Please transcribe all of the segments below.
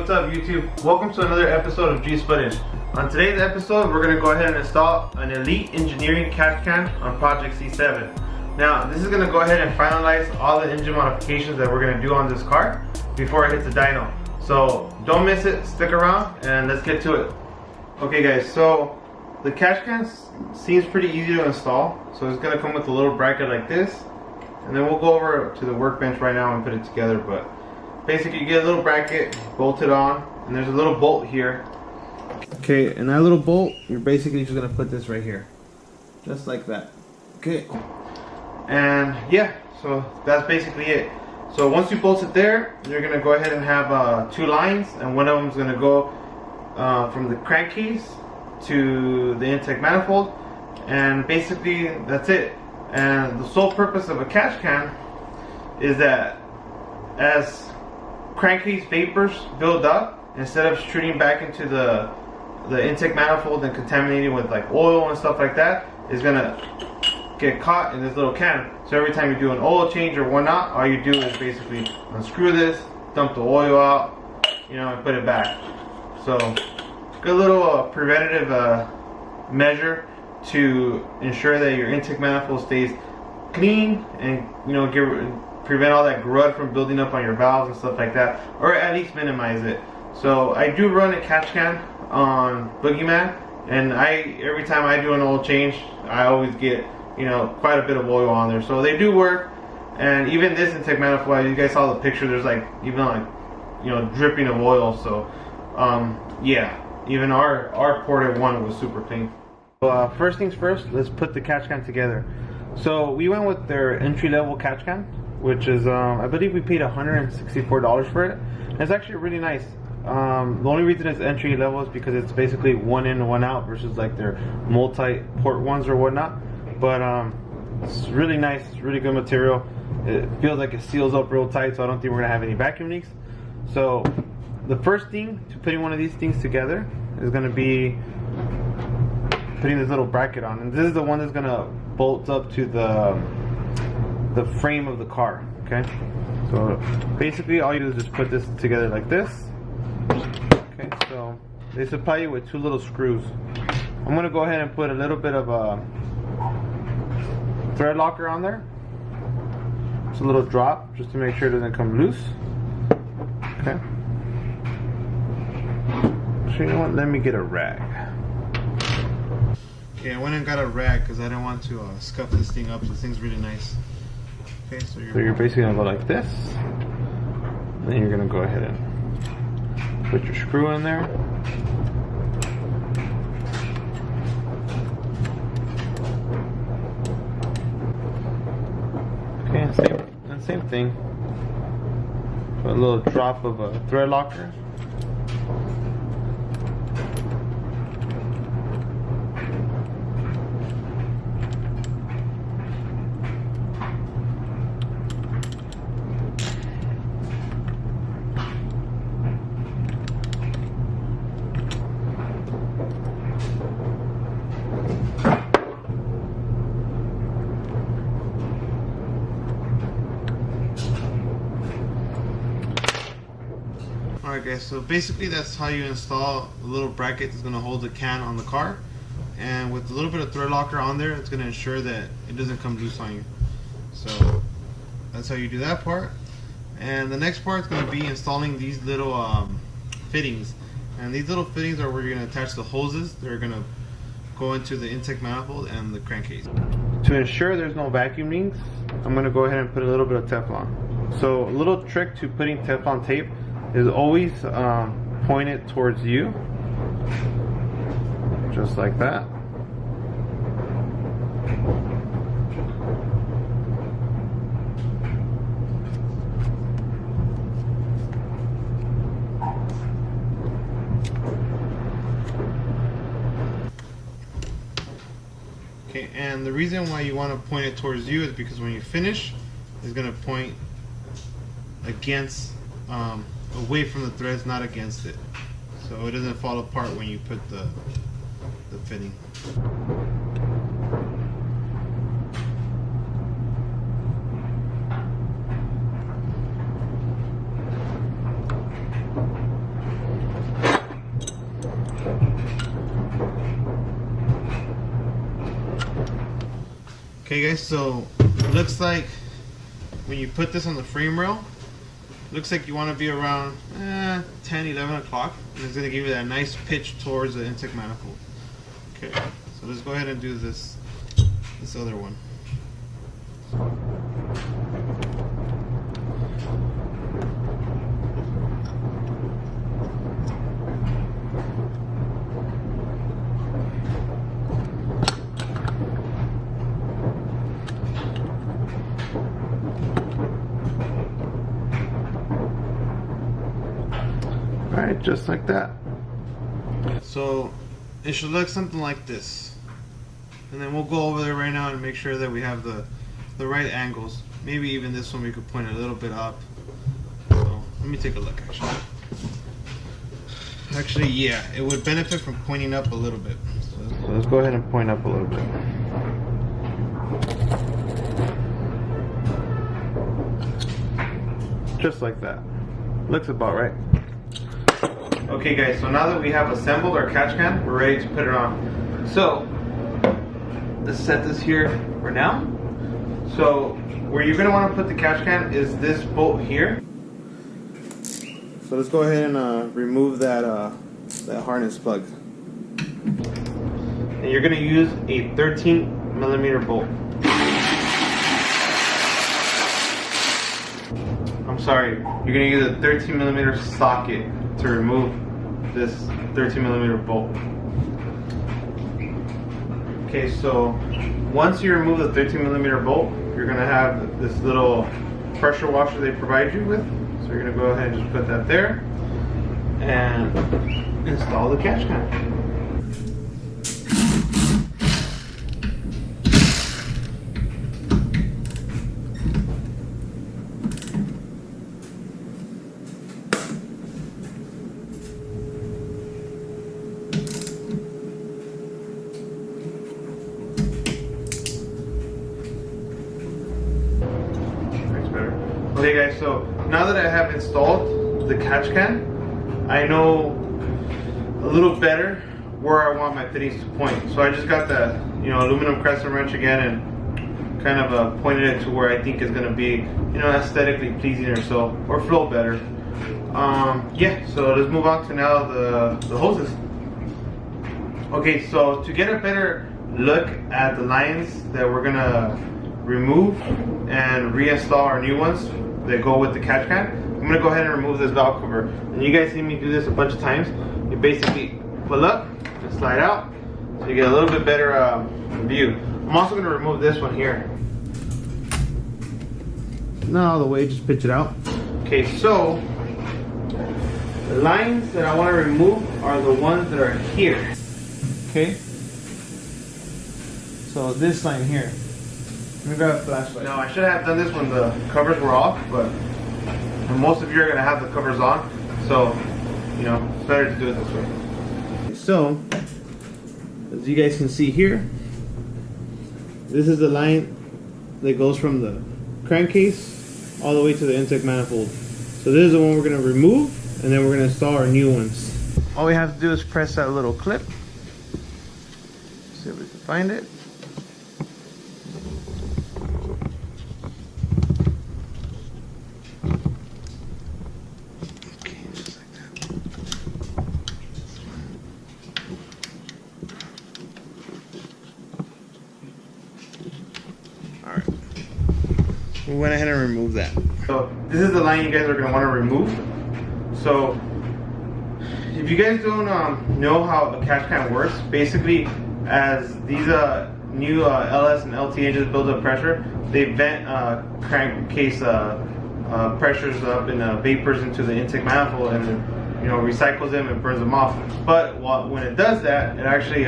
what's up YouTube? Welcome to another episode of G's Footage. On today's episode, we're going to go ahead and install an Elite Engineering catch can on Project C7. Now, this is going to go ahead and finalize all the engine modifications that we're going to do on this car before it hits the dyno. So, don't miss it, stick around, and let's get to it. Okay guys, so the catch can seems pretty easy to install. So it's going to come with a little bracket like this. And then we'll go over to the workbench right now and put it together. But basically you get a little bracket bolted on, and there's a little bolt here. Okay, and that little bolt, you're basically just gonna put this right here, just like that. Okay, and yeah, so that's basically it. So once you bolt it there, you're gonna go ahead and have two lines, and one of them is gonna go from the crankcase to the intake manifold, and basically that's it. And the sole purpose of a catch can is that as crankcase vapors build up, instead of shooting back into the intake manifold and contaminating with like oil and stuff like that, is gonna get caught in this little can. So every time you do an oil change or whatnot, all you do is basically unscrew this, dump the oil out, and put it back. So good little preventative measure to ensure that your intake manifold stays clean and prevent all that grud from building up on your valves and stuff like that, or at least minimize it. So I do run a catch can on Boogeyman, and every time I do an oil change, I always get quite a bit of oil on there. So they do work, and even this intake manifold, you guys saw the picture. There's dripping of oil. So yeah, even our ported one was super clean. So first things first, let's put the catch can together. So we went with their entry-level catch can, which is I believe we paid $164 for it. And it's actually really nice. The only reason it's entry level is because it's basically one in and one out versus like their multi-port ones or whatnot. But it's really nice. It's really good material. It feels like it seals up real tight, so I don't think we're gonna have any vacuum leaks. So the first thing to putting one of these things together is gonna be putting this little bracket on, and this is the one that's gonna bolt up to the frame of the car. Okay, so basically all you do is just put this together like this. Okay, so they supply you with two little screws. I'm gonna go ahead and put a little bit of a thread locker on there, just a little drop, just to make sure it doesn't come loose. Okay, so you know what, let me get a rag. Okay, I went and got a rag because I didn't want to scuff this thing up. This thing's really nice. Okay, so you're basically gonna go like this. Then you're gonna go ahead and put your screw in there. Okay, and same thing. Put a little drop of a thread locker. Alright guys, so basically that's how you install a little bracket that's going to hold the can on the car, and with a little bit of thread locker on there, it's going to ensure that it doesn't come loose on you. So that's how you do that part. And the next part is going to be installing these little fittings, and these little fittings are where you're going to attach the hoses that are going to go into the intake manifold and the crankcase. To ensure there's no vacuum leaks, I'm going to go ahead and put a little bit of Teflon. So a little trick to putting Teflon tape is always point it towards you, just like that. Okay, and the reason why you want to point it towards you is because when you finish, it's going to point against away from the threads, not against it, so it doesn't fall apart when you put the fitting. Okay guys, so it looks like when you put this on the frame rail, looks like you want to be around 10, 11 o'clock, and it's going to give you that nice pitch towards the intake manifold. Okay, so let's go ahead and do this other one. Alright, just like that. So it should look something like this. And then we'll go over there right now and make sure that we have the right angles. Maybe even this one we could point a little bit up. So let me take a look actually. Actually, yeah, it would benefit from pointing up a little bit. So let's go ahead and point up a little bit. Just like that. Looks about right. Okay guys, so now that we have assembled our catch can, we're ready to put it on. So let's set this here for now. So where you're going to want to put the catch can is this bolt here. So let's go ahead and remove that harness plug. And you're going to use a 13mm bolt. I'm sorry, you're going to use a 13mm socket to remove this 13mm bolt. Okay, so once you remove the 13mm bolt, you're going to have this little pressure washer they provide you with. So you're going to go ahead and just put that there and install the catch can. Okay guys, so now that I have installed the catch can, I know a little better where I want my fittings to point. So I just got the aluminum crescent wrench again and kind of pointed it to where I think is going to be aesthetically pleasing or so, or flow better. Yeah, so let's move on to now the hoses. Okay, so to get a better look at the lines that we're going to remove and reinstall our new ones that go with the catch can, I'm going to go ahead and remove this valve cover. And you guys see me do this a bunch of times. You basically pull up and slide out so you get a little bit better view. I'm also going to remove this one here. Not all the way, just pitch it out. Okay, so the lines that I want to remove are the ones that are here. Okay, so this line here. Let me grab a flashlight. Now I should have done this when the covers were off, but most of you are going to have the covers on, so it's better to do it this way. So as you guys can see here, this is the line that goes from the crankcase all the way to the intake manifold. So this is the one we're going to remove, and then we're going to install our new ones. All we have to do is press that little clip. See if we can find it. We went ahead and removed that. So this is the line you guys are going to want to remove. So if you guys don't know how a catch can works, basically as these new LS and LT engines build up pressure, they vent crankcase pressures up in vapors into the intake manifold, and then recycles them and burns them off. But when it does that, it actually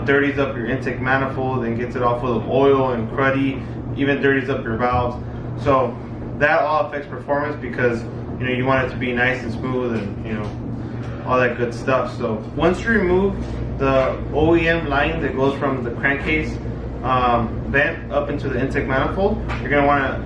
dirties up your intake manifold and gets it all full of oil and cruddy, even dirties up your valves. So that all affects performance because you want it to be nice and smooth and all that good stuff. So once you remove the OEM line that goes from the crankcase vent up into the intake manifold, you're going to want to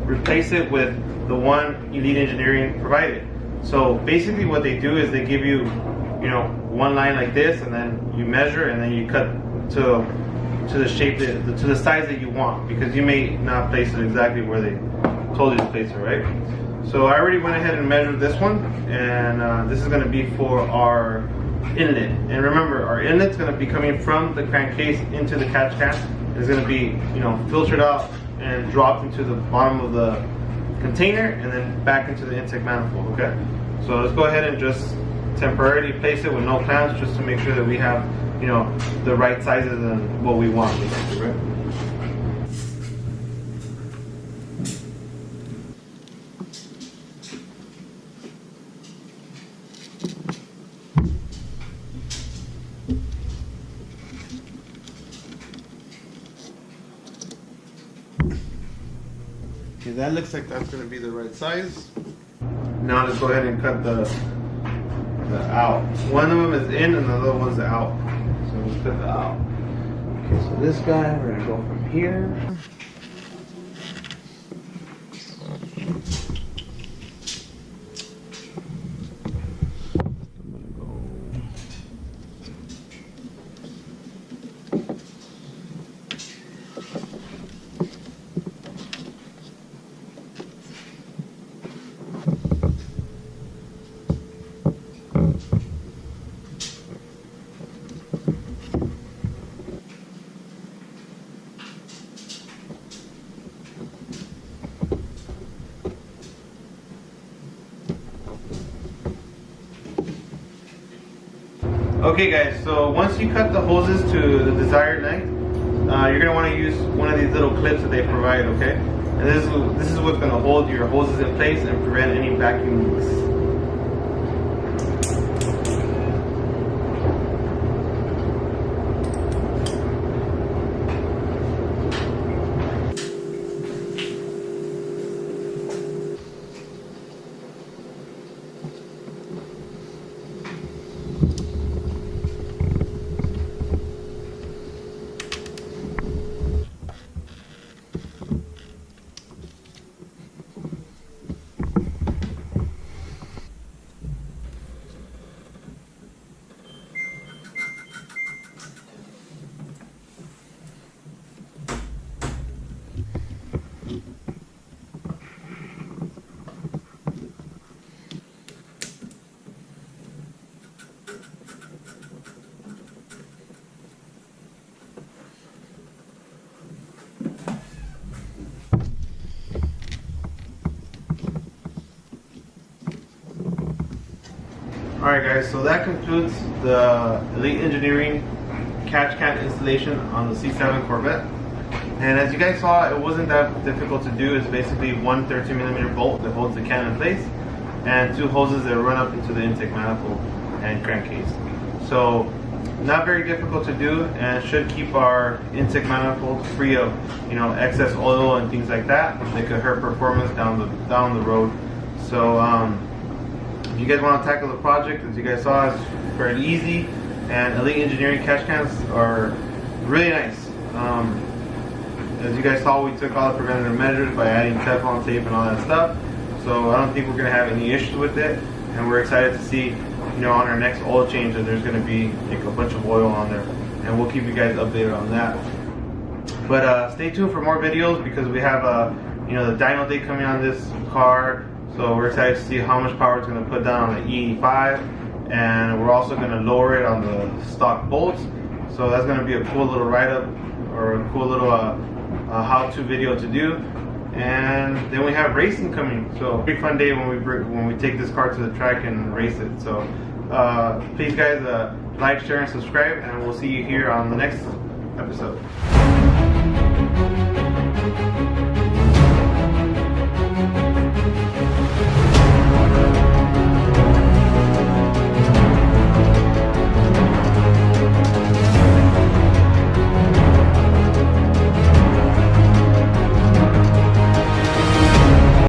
replace it with the one Elite Engineering provided. So basically what they do is they give you one line like this, and then you measure, and then you cut to to the shape, to the size that you want, because you may not place it exactly where they told you to place it, right? So I already went ahead and measured this one, and this is going to be for our inlet. And remember, our inlet's going to be coming from the crankcase into the catch can. It's going to be, filtered out and dropped into the bottom of the container and then back into the intake manifold, okay? So let's go ahead and just temporarily place it with no clamps, just to make sure that we have, the right sizes and what we want, basically, right? Okay, that looks like that's going to be the right size. Now let's go ahead and cut the out. One of them is in and the other one's out. So let's cut the out. Okay, so this guy, we're going to go from here. Okay guys, so once you cut the hoses to the desired length, you're going to want to use one of these little clips that they provide, okay? And this is what's going to hold your hoses in place and prevent any vacuum leaks. Alright guys, so that concludes the Elite Engineering catch can installation on the C7 Corvette. And as you guys saw, it wasn't that difficult to do. It's basically one 13mm bolt that holds the can in place and two hoses that run up into the intake manifold and crankcase. So not very difficult to do, and should keep our intake manifold free of excess oil and things like that could hurt performance down the road. So if you guys want to tackle the project, as you guys saw, it's fairly easy, and Elite Engineering catch cans are really nice. As you guys saw, we took all the preventative measures by adding Teflon tape and all that stuff, so I don't think we're going to have any issues with it, and we're excited to see, on our next oil change, that there's going to be like a bunch of oil on there, and we'll keep you guys updated on that. But stay tuned for more videos, because we have the dyno day coming on this car. So we're excited to see how much power it's going to put down on the E85, and we're also going to lower it on the stock bolts. So that's going to be a cool little write-up, or a cool little how-to video to do. And then we have racing coming. So pretty fun day when we take this car to the track and race it. So please guys, like, share, and subscribe, and we'll see you here on the next episode.